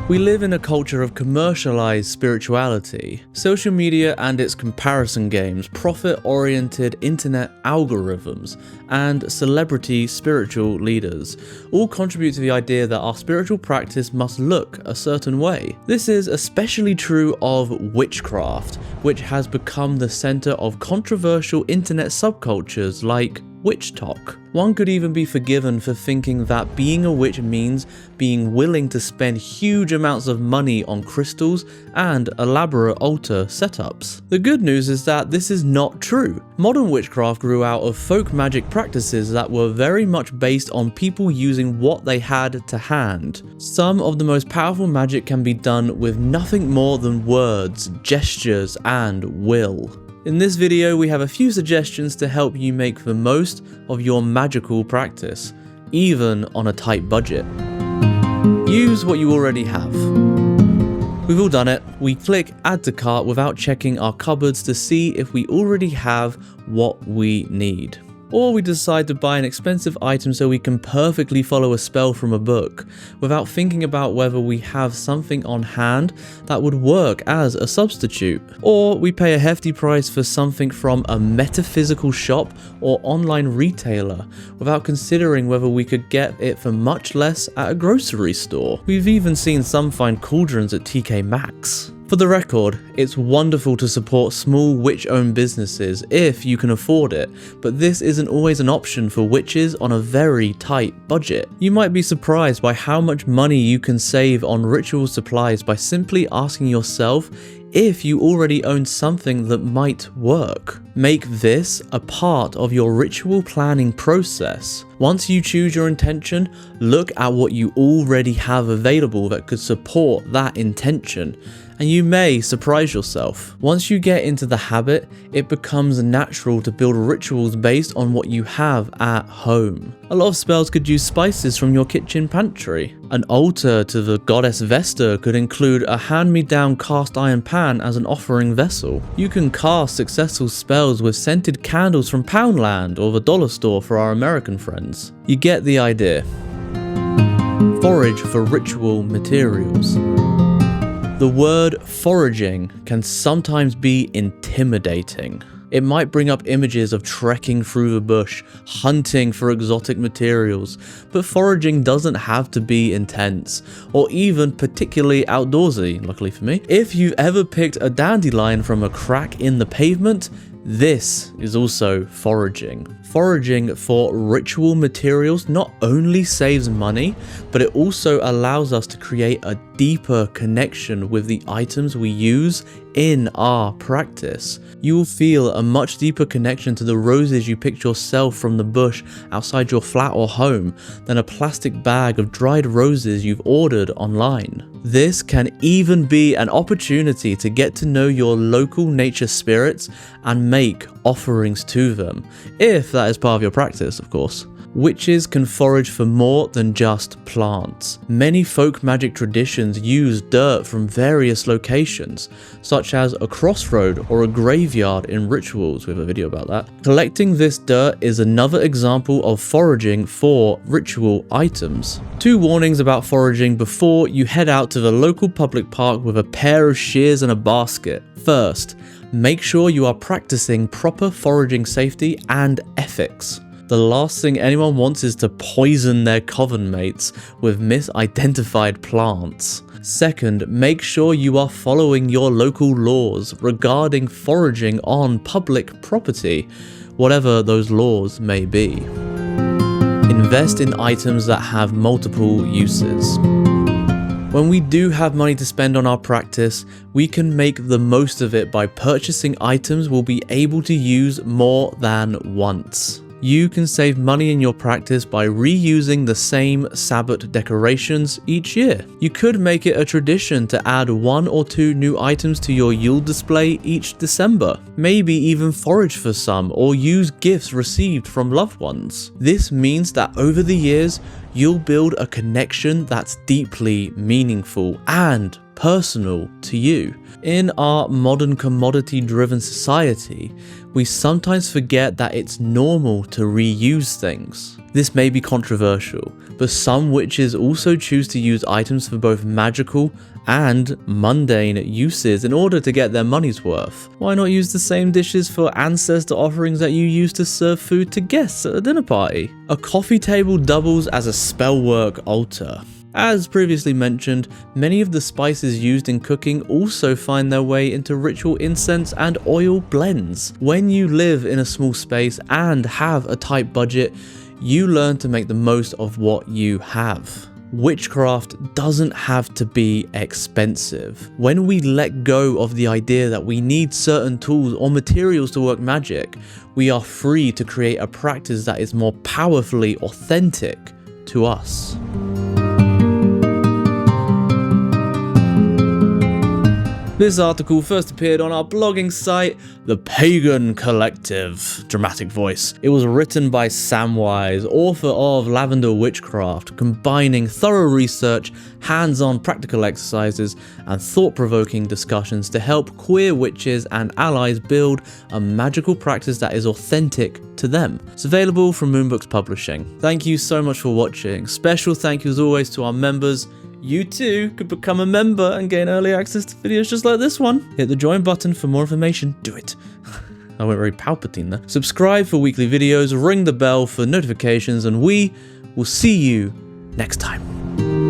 We live in a culture of commercialized spirituality. Social media and its comparison games, profit-oriented internet algorithms, and celebrity spiritual leaders all contribute to the idea that our spiritual practice must look a certain way. This is especially true of witchcraft, which has become the center of controversial internet subcultures like witch talk. One could even be forgiven for thinking that being a witch means being willing to spend huge amounts of money on crystals and elaborate altar setups. The good news is that this is not true. Modern witchcraft grew out of folk magic practices that were very much based on people using what they had to hand. Some of the most powerful magic can be done with nothing more than words, gestures, and will. In this video, we have a few suggestions to help you make the most of your magical practice, even on a tight budget. Use what you already have. We've all done it. We click add to cart without checking our cupboards to see if we already have what we need. Or we decide to buy an expensive item so we can perfectly follow a spell from a book, without thinking about whether we have something on hand that would work as a substitute. Or we pay a hefty price for something from a metaphysical shop or online retailer, without considering whether we could get it for much less at a grocery store. We've even seen some find cauldrons at TK Maxx. For the record, it's wonderful to support small witch-owned businesses if you can afford it, but this isn't always an option for witches on a very tight budget. You might be surprised by how much money you can save on ritual supplies by simply asking yourself if you already own something that might work. Make this a part of your ritual planning process. Once you choose your intention, look at what you already have available that could support that intention, and you may surprise yourself. Once you get into the habit, it becomes natural to build rituals based on what you have at home. A lot of spells could use spices from your kitchen pantry. An altar to the goddess Vesta could include a hand-me-down cast iron pan as an offering vessel. You can cast successful spells with scented candles from Poundland or the dollar store for our American friends. You get the idea. Forage for ritual materials. The word foraging can sometimes be intimidating. It might bring up images of trekking through the bush, hunting for exotic materials, but foraging doesn't have to be intense, or even particularly outdoorsy, luckily for me. If you've ever picked a dandelion from a crack in the pavement, this is also foraging. Foraging for ritual materials not only saves money, but it also allows us to create a deeper connection with the items we use in our practice. You will feel a much deeper connection to the roses you picked yourself from the bush outside your flat or home than a plastic bag of dried roses you've ordered online. This can even be an opportunity to get to know your local nature spirits and make offerings to them, if that is part of your practice, of course. Witches can forage for more than just plants. Many folk magic traditions use dirt from various locations, such as a crossroad or a graveyard in rituals. We have a video about that. Collecting this dirt is another example of foraging for ritual items. Two warnings about foraging before you head out to the local public park with a pair of shears and a basket. First, make sure you are practicing proper foraging safety and ethics. The last thing anyone wants is to poison their coven mates with misidentified plants. Second, make sure you are following your local laws regarding foraging on public property, whatever those laws may be. Invest in items that have multiple uses. When we do have money to spend on our practice, we can make the most of it by purchasing items we'll be able to use more than once. You can save money in your practice by reusing the same Sabbath decorations each year. You could make it a tradition to add 1 or 2 new items to your Yule display each December. Maybe even forage for some or use gifts received from loved ones. This means that over the years, you'll build a connection that's deeply meaningful and personal to you. In our modern commodity-driven society, we sometimes forget that it's normal to reuse things. This may be controversial, but some witches also choose to use items for both magical and mundane uses in order to get their money's worth. Why not use the same dishes for ancestor offerings that you use to serve food to guests at a dinner party? A coffee table doubles as a spellwork altar. As previously mentioned, many of the spices used in cooking also find their way into ritual incense and oil blends. When you live in a small space and have a tight budget, you learn to make the most of what you have. Witchcraft doesn't have to be expensive. When we let go of the idea that we need certain tools or materials to work magic, we are free to create a practice that is more powerfully authentic to us. This article first appeared on our blogging site, The Pagan Collective. Dramatic voice. It was written by Sam Wise, author of Lavender Witchcraft, combining thorough research, hands-on practical exercises, and thought-provoking discussions to help queer witches and allies build a magical practice that is authentic to them. It's available from Moonbooks Publishing. Thank you so much for watching. Special thank you as always to our members. You too could become a member and gain early access to videos just like this one. Hit the join button for more information. Do it. I went very Palpatine there. Subscribe for weekly videos, ring the bell for notifications, and we will see you next time.